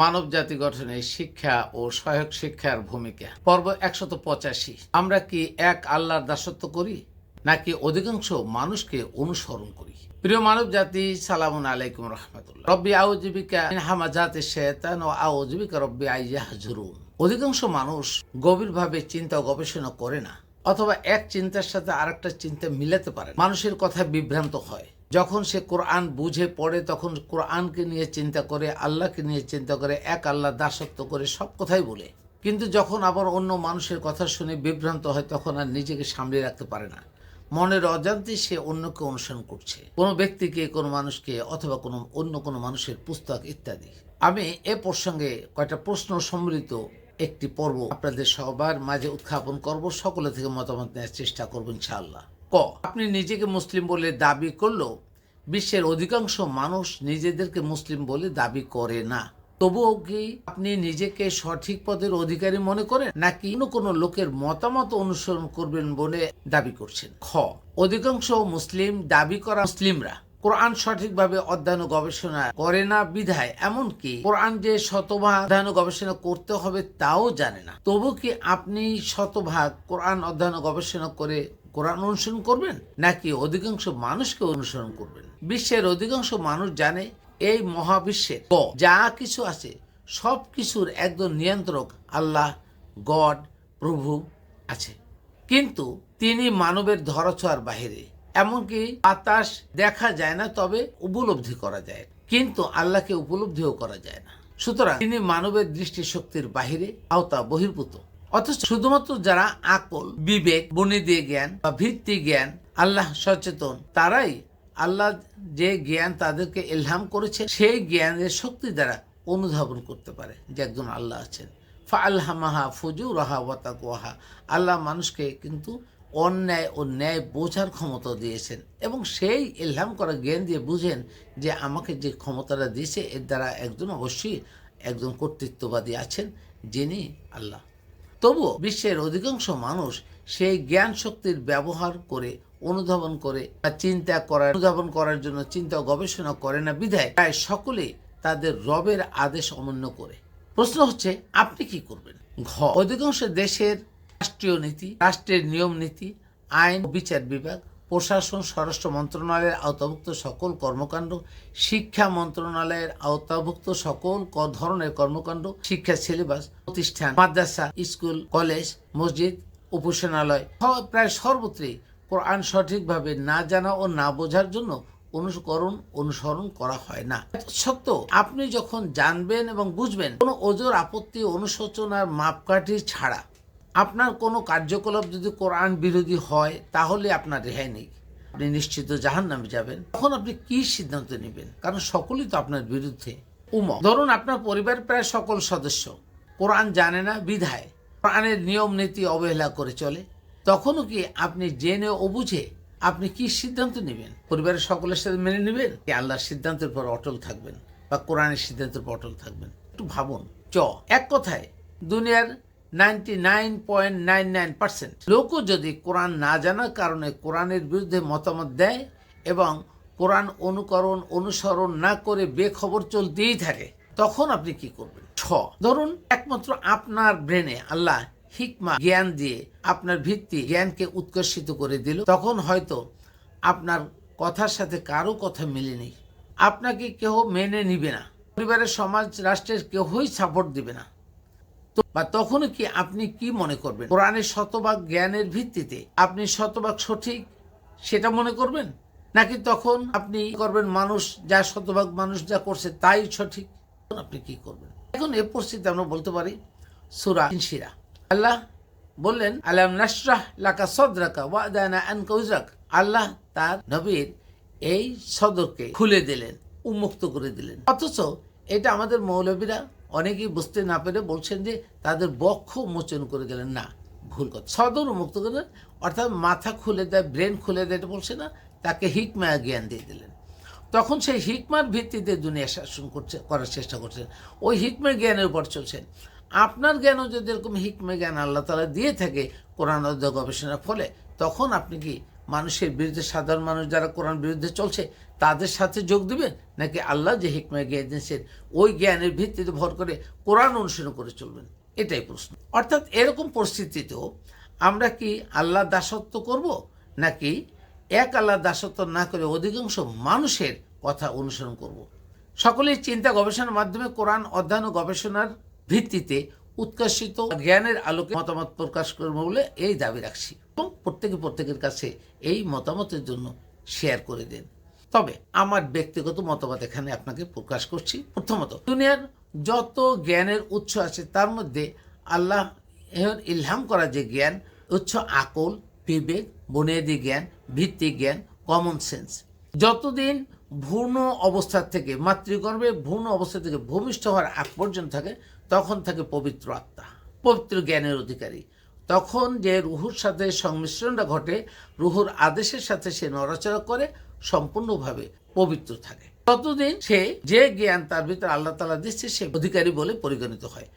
মানব জাতি গঠনে শিক্ষা ও সহায়ক শিক্ষার ভূমিকা। পর্ব 185। আমরা কি এক আল্লাহর দাসত্ব করি নাকি অধিকাংশ মানুষকে অনুসরণ করি? প্রিয় মানব জাতি, সালামুন আলাইকুম রহমতুল্লাহ। রব্বি আউযু বিকা মিন হামাযাতিশ শায়তান ওয়া আউযু বিকা রব্বি আইয়াহজুরুন। অধিকাংশ মানুষ গভীরভাবে চিন্তা ও গবেষণা করে না, অথবা এক চিন্তার সাথে আরেকটা চিন্তা মিলাতে পারে না। মানুষের কথা বিভ্রান্ত হয়। যখন সে কোরআন বুঝে পড়ে তখন কোরআনকে নিয়ে চিন্তা করে, আল্লাহকে নিয়ে চিন্তা করে, এক আল্লাহ দাসত্ব করে সব কথাই বলে। কিন্তু যখন আবার অন্য মানুষের কথা শুনে বিভ্রান্ত হয় তখন আর নিজেকে সামলে রাখতে পারে না। মনের অজান্তে সে অন্যকে অনুসরণ করছে, কোনো ব্যক্তিকে, কোনো মানুষকে, অথবা অন্য কোনো মানুষের পুস্তক ইত্যাদি। আমি এ প্রসঙ্গে কয়েকটা প্রশ্ন সম্মিলিত একটি পর্ব আপনাদের সবার মাঝে উত্থাপন করব। সকলে থেকে মতামত নেওয়ার চেষ্টা করব ইনশাআল্লাহ। আপনি নিজেকে মুসলিম বলে দাবি করলেও বিশ্বের অধিকাংশ মানুষ নিজেদেরকে মুসলিম বলে দাবি করে না। তবুও কি আপনি নিজেকে সঠিক পদের অধিকারী মনে করেন, নাকি কোনো লোকের মতামত অনুসরণ করবেন বলে দাবি করছেন? অধিকাংশ মুসলিম দাবি করা মুসলিমরা কোরআন সঠিকভাবে অধ্যয়ন ও গবেষণা করে না বিধায়, এমনকি কোরআন যে শতভাগ অধ্যয়ন ও গবেষণা করতে হবে তাও জানে না। তবু কি আপনি শতভাগ কোরআন অধ্যয়ন ও গবেষণা করে কোরআন অনুসরণ করবেন, নাকি অধিকাংশ মানুষকে অনুসরণ করবেন? বিশ্বের অধিকাংশ মানুষ জানে এই মহাবিশ্বের যা কিছু আছে সব কিছুর একজন নিয়ন্ত্রক আল্লাহ, গড, প্রভু আছে, কিন্তু তিনি মানবের ধরাছোঁয়ার বাহিরে। এমনকি বাতাস দেখা যায় না, তবে উপলব্ধি করা যায়, কিন্তু আল্লাহকে উপলব্ধিও করা যায় না। সুতরাং তিনি মানবের দৃষ্টিশক্তির বাহিরে, আওতা বহির্ভূত। অথচ শুধুমাত্র যারা আকল, বিবেক, বুনিদি জ্ঞান বা ভিত্তি জ্ঞান, আল্লাহ সচেতন, তারাই আল্লাহ যে জ্ঞান তাদেরকে ইলহাম করেছে সেই জ্ঞানের শক্তি দ্বারা অনুধাবন করতে পারে যে একজন আল্লাহ আছেন। ফাআলহামাহা ফুজুরাহা ওয়া তাকওয়াহা। আল্লাহ মানুষকে কিন্তু অন্যায় ও ন্যায় বোঝার ক্ষমতা দিয়েছেন, এবং সেই ইলহাম করা জ্ঞান দিয়ে বুঝেন যে আমাকে যে ক্ষমতাটা দিয়েছে এর দ্বারা একজন অবশ্যই একজন কর্তৃত্ববাদী আছেন, যিনি আল্লাহ। তবুও বিশ্বের অধিকাংশ মানুষ সেই জ্ঞান শক্তির ব্যবহার করে, অনুধাবন করে বা অনুধাবন করার জন্য চিন্তা ও গবেষণা করে না বিধায় প্রায় সকলেই তাদের রবের আদেশ অমান্য করে। প্রশ্ন হচ্ছে, আপনি কি করবেন? অধিকাংশ দেশের রাষ্ট্রীয় নীতি, রাষ্ট্রের নিয়ম নীতি, আইন, বিচার বিভাগ, প্রশাসন, স্বরাষ্ট্র মন্ত্রণালয়ের আওতাভুক্ত সকল কর্মকাণ্ড, শিক্ষা মন্ত্রণালয়ের আওতাভুক্ত সকল ধরনের কর্মকাণ্ড, শিক্ষা সিলেবাস, প্রতিষ্ঠান, মাদ্রাসা, স্কুল, কলেজ, মসজিদ, উপাসনালয়, প্রায় সর্বত্রই কোরআন সঠিকভাবে না জানা ও না বোঝার জন্য অনুসরণ করা হয় না। সত্ত্বেও আপনি যখন জানবেন এবং বুঝবেন, কোনো ওজোর, আপত্তি, অনুশোচনার মাপকাঠি ছাড়া আপনার কোনো কার্যকলাপ যদি কোরআন বিরোধী হয়, তাহলে আপনার রেহাই নেই, আপনি নিশ্চিত জাহান্নামে যাবেন। তখন আপনি কি সিদ্ধান্ত নেবেন? কারণ সকলেই তো আপনার বিরুদ্ধে। ধরুন আপনার পরিবারের প্রায় সকল সদস্য কোরআন জানে না বিধায় কোরআনের নিয়ম নীতি অবহেলা করে চলে, তখনও কি আপনি জেনে ও বুঝে আপনি কি সিদ্ধান্ত নেবেন? পরিবারের সকলের সাথে মেনে নেবেন, কি আল্লাহর সিদ্ধান্তের পর অটল থাকবেন বা কোরআনের সিদ্ধান্তের পর অটল থাকবেন? একটু ভাবুন। এক কথায়, দুনিয়ার 99.99% লোকও যদি কোরআন না জানার কারণে কোরআনের বিরুদ্ধে মতামত দেয় এবং কোরআন অনুসরণ না করে বেখবর চলতেই থাকে, তখন আপনি কি করবেন? ধরুন একমাত্র আপনার ব্রেনে আল্লাহ হিকমা জ্ঞান দিয়ে আপনার ভিত্তি জ্ঞানকে উৎকর্ষিত করে দিল, তখন হয়তো আপনার কথার সাথে কারো কথা মেলেনি, আপনাকে কেউ মেনে নিবে না, পরিবারের, সমাজ, রাষ্ট্রের কেউই সাপোর্ট দিবে না। বা তখন কি আপনি কি মনে করবেন? কোরআনের শতভাগ জ্ঞানের ভিত্তিতে আপনি শতভাগ সঠিক সেটা মনে করবেন, নাকি তখন আপনি করবেন শতভাগ মানুষ যা করছে তাই সঠিক? আপনি কি করবেন? এখন এই পরিস্থিতি আমরা বলতে পারি সূরা ইনশিরা। আল্লাহ বললেন, আলাম নাশরাহ লাকা সাদরাকা ওয়া আদানা আনকা উযরাক। আল্লাহ তার নবীর এই সদরকে খুলে দিলেন, উন্মুক্ত করে দিলেন। অথচ এটা আমাদের মৌলবীরা অনেকেই বুঝতে না পেরে বলছেন যে তাদের বক্ষ মোচন করে দিলেন। না, ভুল কথা। সদর মুক্ত করে, অর্থাৎ মাথা খুলে দেয়, ব্রেন খুলে দেয়, এটা বলছে না, তাকে হিকমা জ্ঞান দিয়ে দিলেন। তখন সেই হিকমার ভিত্তিতে দুনিয়া শাসন করার চেষ্টা করছেন, ওই হিকমা জ্ঞানের উপর চলছেন। আপনার জ্ঞানও যদি এরকম হিকমা জ্ঞান আল্লাহ তাআলা দিয়ে থাকে কোরআন অধ্যয়ন গবেষণার ফলে, তখন আপনি কি মানুষের বিরুদ্ধে, সাধারণ মানুষ যারা কোরআন বিরুদ্ধে চলছে তাদের সাথে যোগ দিবেন, নাকি আল্লাহ যে হিকমায় জ্ঞান দিয়েছেন ওই জ্ঞানের ভিত্তিতে ভর করে কোরআন অনুসরণ করে চলবেন? এটাই প্রশ্ন। অর্থাৎ এরকম পরিস্থিতিতেও আমরা কি আল্লাহ দাসত্ব করব, নাকি এক আল্লাহ দাসত্ব না করে অধিকাংশ মানুষের কথা অনুসরণ করব? সকলেই চিন্তা গবেষণার মাধ্যমে কোরআন অধ্যয়ন ও গবেষণার ভিত্তিতে উৎকর্ষিত জ্ঞানের আলোকে মতামত প্রকাশ করবো বলে এই দাবি রাখছি, এবং প্রত্যেকের কাছে এই মতামতের জন্য শেয়ার করে দেন। তবে আমার ব্যক্তিগত মতামত এখানে আপনাকে প্রকাশ করছি। প্রথমত, দুনিয়ার যত জ্ঞানের উৎস আছে তার মধ্যে আল্লাহ ইলহাম করা যে জ্ঞান, উৎস আকল, বিবেক, বুনিয়াদি জ্ঞান, ভিত্তিক জ্ঞান, কমন সেন্স, যতদিন ভ্রূণ অবস্থা থেকে মাতৃগর্ভে ভ্রূণ অবস্থা থেকে ভূমিষ্ঠ হওয়ার আগ পর্যন্ত থাকে, তখন থাকে পবিত্র আত্মা, পবিত্র জ্ঞানের অধিকারী। তখন যে রুহুর সাথে সংমিশ্রণটা ঘটে, রুহুর আদেশের সাথে সে নড়াচড়া করে, সম্পূর্ণভাবে পবিত্র থাকে। ততদিন সে যে জ্ঞান তার ভিতরে আল্লাহ তাআলা দিচ্ছে সে অধিকারী বলে পরিগণিত হয়,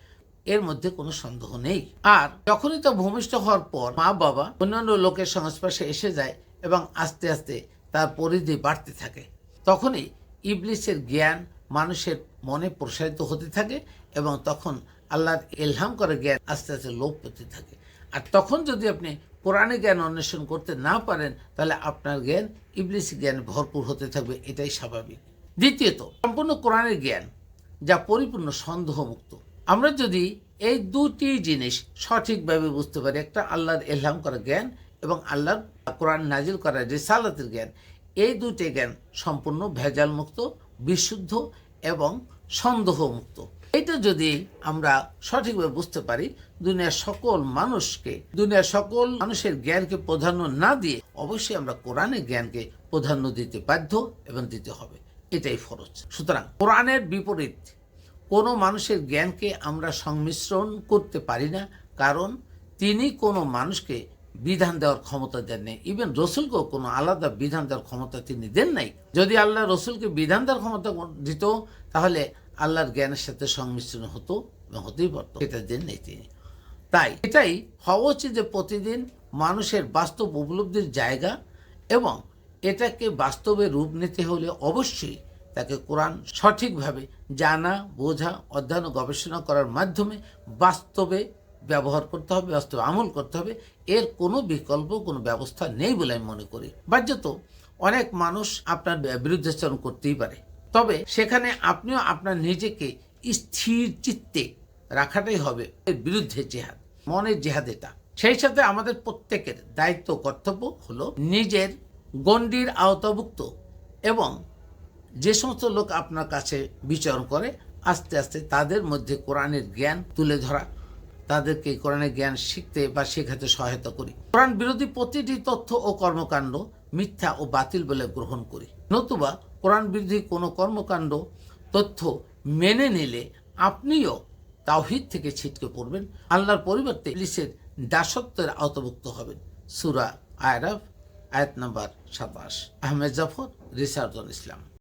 এর মধ্যে কোনো সন্দেহ নেই। আর যখনই তা ভূমিষ্ঠ হওয়ার পর মা বাবা অন্যান্য লোকের সংস্পর্শে এসে যায় এবং আস্তে আস্তে তার পরিধি বাড়তে থাকে, তখনই ইবলিসের জ্ঞান মানুষের মনে প্রসারিত হতে থাকে এবং তখন আল্লাহর ইলহাম করা জ্ঞান আস্তে আস্তে লোপ পেতে থাকে। আর তখন যদি আপনি কোরআনে জ্ঞান অন্বেষণ করতে না পারেন, তাহলে আপনার জ্ঞান ইবলিসি জ্ঞান ভরপুর হতে থাকবে, এটাই স্বাভাবিক। দ্বিতীয়ত, সম্পূর্ণ কোরআনের জ্ঞান যা পরিপূর্ণ সন্দেহমুক্ত। আমরা যদি এই দুটি জিনিস সঠিকভাবে বুঝতে পারি, একটা আল্লাহর ইলহাম করা জ্ঞান এবং আল্লাহর কোরআন নাজিল করা রিসালাতের জ্ঞান, এই দুটি জ্ঞান সম্পূর্ণ ভেজাল মুক্ত, বিশুদ্ধ এবং সন্দেহমুক্ত। এটা যদি আমরা সঠিকভাবে বুঝতে পারি, দুনিয়ার সকল মানুষের জ্ঞানকে প্রাধান্য না দিয়ে অবশ্যই আমরা কোরআনের জ্ঞানকে প্রাধান্য দিতে বাধ্য এবং দিতে হবে, এটাই ফরজ। সুতরাং কোরআনের বিপরীত কোনো মানুষের জ্ঞানকে আমরা সংমিশ্রণ করতে পারি না, কারণ তিনি কোনো মানুষকে বিধান দেওয়ার ক্ষমতা দেন নাই। ইভেন রসুলকেও কোনো আলাদা বিধান দেওয়ার ক্ষমতা তিনি দেন নাই। যদি আল্লাহ রসুলকে বিধান দেওয়ার ক্ষমতা দিত, তাহলে আল্লাহর জ্ঞানের সাথে সংমিশ্রণ হতো এবং হতেই পারত, এটা দেন নাই তিনি। তাই এটাই হওয়া উচিত যে প্রতিদিন মানুষের বাস্তব উপলব্ধির জায়গা, এবং এটাকে বাস্তবে রূপ নিতে হলে অবশ্যই তাকে কোরআন সঠিকভাবে জানা, বোঝা, অধ্যয়ন ও গবেষণা করার মাধ্যমে বাস্তবে ব্যবহার করতে হবে, বাস্তবে আমল করতে হবে। এর কোনো বিকল্প, কোনো ব্যবস্থা নেই বলে আমি মনে করি। বাহ্যত অনেক মানুষ আপনার বিরুদ্ধাচরণ করতেই পারে, তবে সেখানে আপনিও আপনার নিজেকে স্থির চিত্তে রাখাটাই হবে এর বিরুদ্ধে জেহাদ, মনের জেহাদ এটা। সেই সাথে আমাদের প্রত্যেকের দায়িত্ব, কর্তব্য হলো নিজের গণ্ডির আওতাভুক্ত এবং যে সমস্ত লোক আপনার কাছে বিচরণ করে, আস্তে আস্তে তাদের মধ্যে কোরআনের জ্ঞান তুলে ধরা, তাদেরকে কোরআনের জ্ঞান শিখতে বা শেখাতে সহায়তা করি। কোরআন বিরোধী প্রতিটি তথ্য ও কর্মকাণ্ড মিথ্যা ও বাতিল বলে গ্রহণ করি, নতুবা কোরআন বিরোধী কোনো কর্মকাণ্ড, তথ্য মেনে নিলে আপনিও তাওহীদ থেকে ছিটকে পড়বেন, আল্লাহর পরিবর্তে ইবলিসের দাসত্বের আওতাভুক্ত হবেন। সূরা আরাফ আয়াত number 27। Ahmed Jafar, research on Islam.